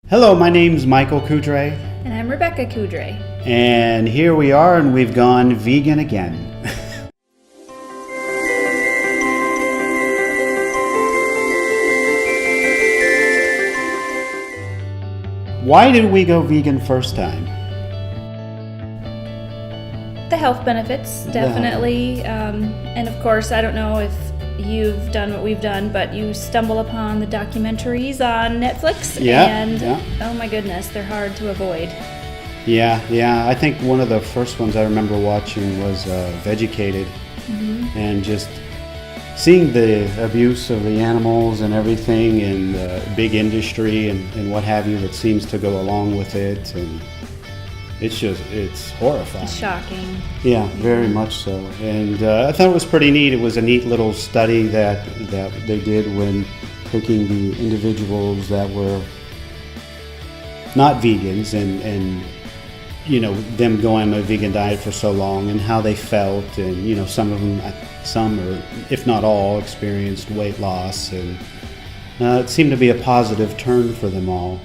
Hello, my name's Michael Coudray. And I'm Rebecca Coudray. And here we are, and we've gone vegan again. Why did we go vegan first time? The health benefits, definitely. And of course, I don't know if you've done what we've done, but you stumble upon the documentaries on Netflix, and oh my goodness, they're hard to avoid. Yeah. I think one of the first ones I remember watching was Vegucated, and just seeing the abuse of the animals and everything, and the big industry and what have you that seems to go along with it, and it's horrifying. It's shocking. Yeah, very much so. And I thought it was pretty neat. It was a neat little study that they did when picking the individuals that were not vegans and you know, them going on a vegan diet for so long and how they felt. And, you know, some or if not all, experienced weight loss. And it seemed to be a positive turn for them all.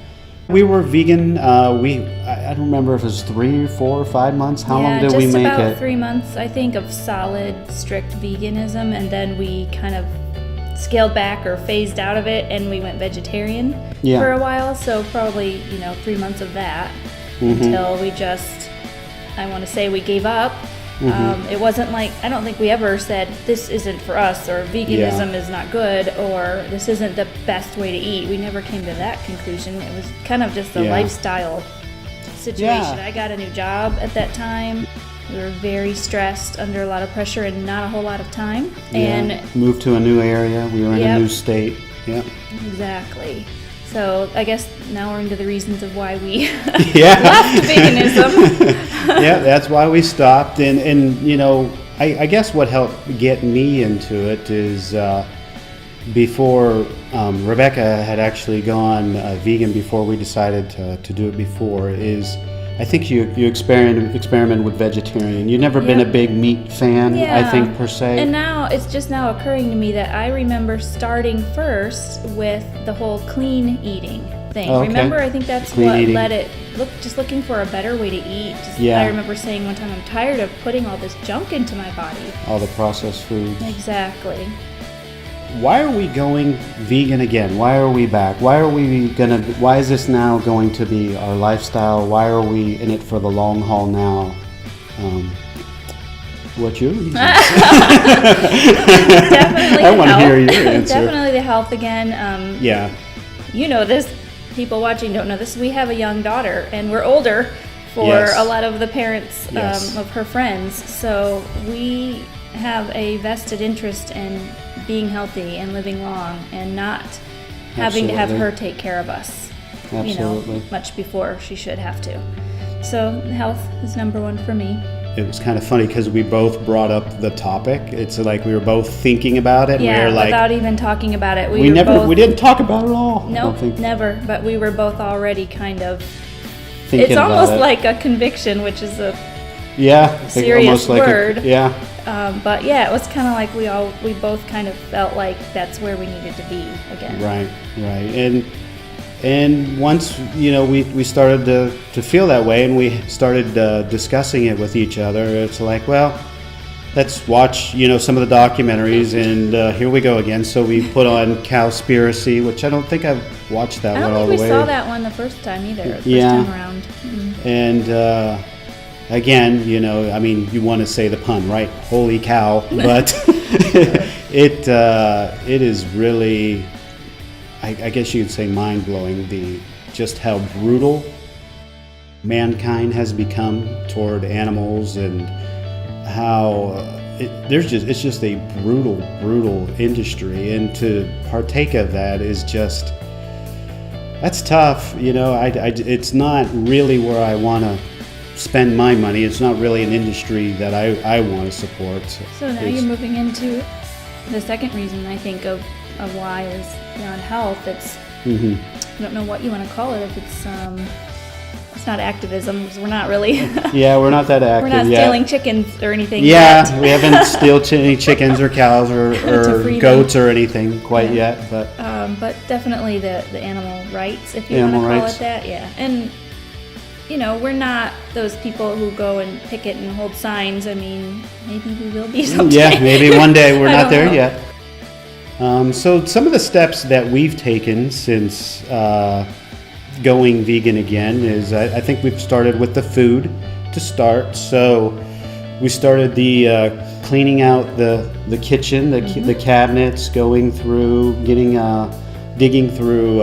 We were vegan. I don't remember if it was 3, 4, 5 months. How long did we make it? Just about 3 months, I think, of solid, strict veganism, and then we kind of scaled back or phased out of it, and we went vegetarian for a while. So probably 3 months of that until we I want to say we gave up. It wasn't like, I don't think we ever said this isn't for us, or veganism is not good, or this isn't the best way to eat. We never came to that conclusion. It was kind of just a lifestyle situation. I got a new job at that time. We were very stressed, under a lot of pressure, and not a whole lot of time. And moved to a new area. We were in a new state. Yep. Exactly. So I guess now we're into the reasons of why we left veganism. Yeah, that's why we stopped. And you know, I guess what helped get me into it is before Rebecca had actually gone vegan before we decided to do it before, is I think you experiment with vegetarian. You've never been a big meat fan, I think, per se. And now it's just now occurring to me that I remember starting first with the whole clean eating thing. Okay. Remember, I think that's clean what eating. led it. Just looking for a better way to eat. I remember saying one time, I'm tired of putting all this junk into my body. All the processed foods. Exactly. Why are we going vegan again? Why are we back? Why is this now going to be our lifestyle? Why are we in it for the long haul now? What's your reason? Definitely I want to hear your answer. Definitely the health again. You know this. People watching don't know this. We have a young daughter, and we're older for a lot of the parents of her friends. So we have a vested interest in being healthy and living long, and not having to have her take care of us. Absolutely. Much before she should have to. So health is number one for me. It was kind of funny because we both brought up the topic. It's like we were both thinking about it. Yeah, we were like, without even talking about it. We didn't talk about it at all. Nope, never. But we were both already kind of thinking it's almost about it. like a conviction, which is a almost serious word. But it was kind of like we both kind of felt like that's where we needed to be again. Right. And once we started to feel that way, and we started discussing it with each other, it's like, well, let's watch some of the documentaries, and here we go again. So we put on Cowspiracy, which I don't think I've watched that one all the way. I don't think we saw that one the first time either. The first time around. And again, I mean, you want to say the pun, right? Holy cow! But it is really, I guess you could say, mind-blowing. Just how brutal mankind has become toward animals, and how it's just a brutal industry, and to partake of that is just, that's tough. It's not really where I want to spend my money. It's not really an industry that I want to support. So now you're moving into the second reason, I think, of why is beyond health. It's I don't know what you want to call it. If it's not activism, because we're not really. We're not that active. We're not stealing chickens or anything. We haven't stolen any chickens or cows or goats or anything quite yet. But but definitely the animal rights, if you want to call it that. Yeah, and we're not those people who go and picket and hold signs. I mean, maybe we will be someday. Yeah, maybe one day. We're not there yet. So some of the steps that we've taken since going vegan again is I think we've started with the food to start. So we started the cleaning out the kitchen, the cabinets, going through, digging through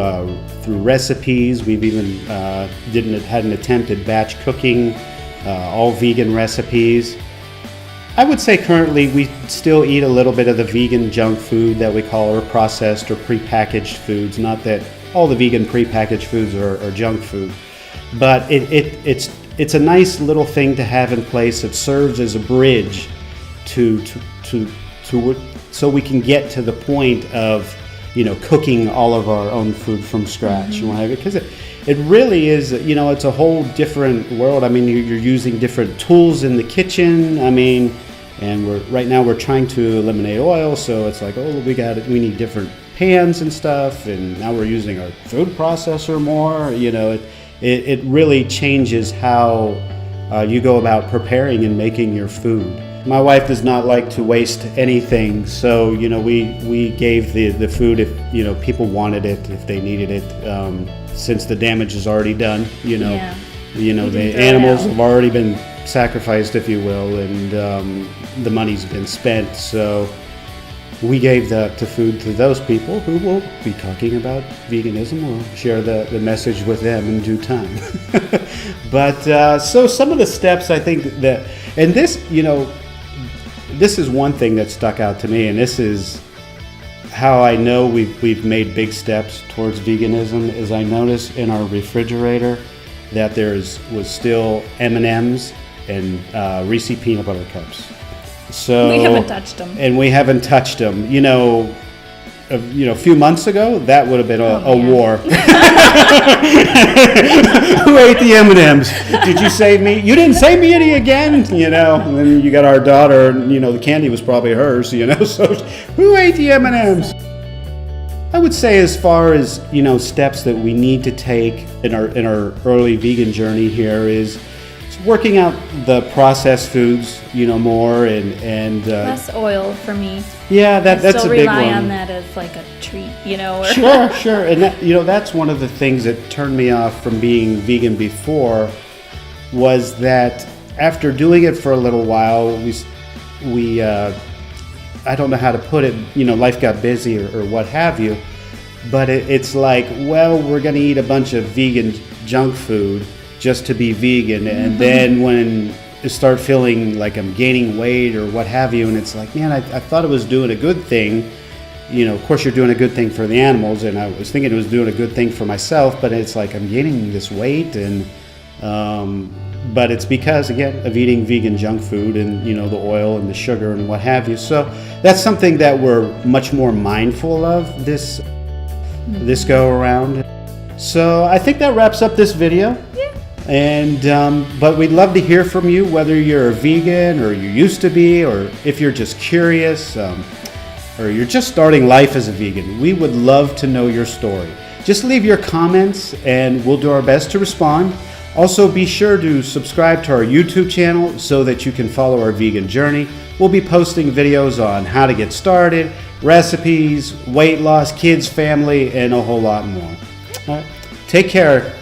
recipes. We've even had an attempt at batch cooking, all vegan recipes. I would say currently we still eat a little bit of the vegan junk food that we call, or processed or prepackaged foods. Not that all the vegan prepackaged foods are junk food, but it's a nice little thing to have in place. It serves as a bridge to so we can get to the point of cooking all of our own food from scratch. Because it really is, it's a whole different world. I mean, you're using different tools in the kitchen. I mean, and right now we're trying to eliminate oil, so it's like, we need different pans and stuff, and now we're using our food processor more. It really changes how you go about preparing and making your food. My wife does not like to waste anything, so we gave the food if people wanted it, if they needed it. Since the damage is already done, the animals have already been sacrificed, if you will, and the money's been spent. So we gave the food to those people who will be talking about veganism. We'll share the message with them in due time. But so some of the steps I think that, and this is one thing that stuck out to me, and this is how I know we've made big steps towards veganism, is I noticed in our refrigerator that was still M&Ms and Reese peanut butter cups. So we haven't touched them. And we haven't touched them. A few months ago, that would have been a war. Who ate the M&Ms? Did you save me? You didn't save me any again? And then you got our daughter, and the candy was probably hers. So who ate the M&Ms? I would say, as far as steps that we need to take in our early vegan journey here, is working out the processed foods, more, and less oil for me. Yeah, that's a big one. I still rely on that as like a treat, Sure, and that's one of the things that turned me off from being vegan before, was that after doing it for a little while, we I don't know how to put it, life got busy or what have you, but it's like, well, we're going to eat a bunch of vegan junk food just to be vegan, and then when I start feeling like I'm gaining weight or what have you, and it's like, man, I thought it was doing a good thing. Of course you're doing a good thing for the animals, and I was thinking it was doing a good thing for myself, but it's like I'm gaining this weight, and but it's because, again, of eating vegan junk food and the oil and the sugar and what have you. So that's something that we're much more mindful of this go around. So I think that wraps up this video. And but we'd love to hear from you, whether you're a vegan or you used to be, or if you're just curious, or you're just starting life as a vegan. We would love to know your story. Just leave your comments and we'll do our best to respond. Also, be sure to subscribe to our YouTube channel so that you can follow our vegan journey. We'll be posting videos on how to get started, recipes, weight loss, kids, family, and a whole lot more. All right. Take care.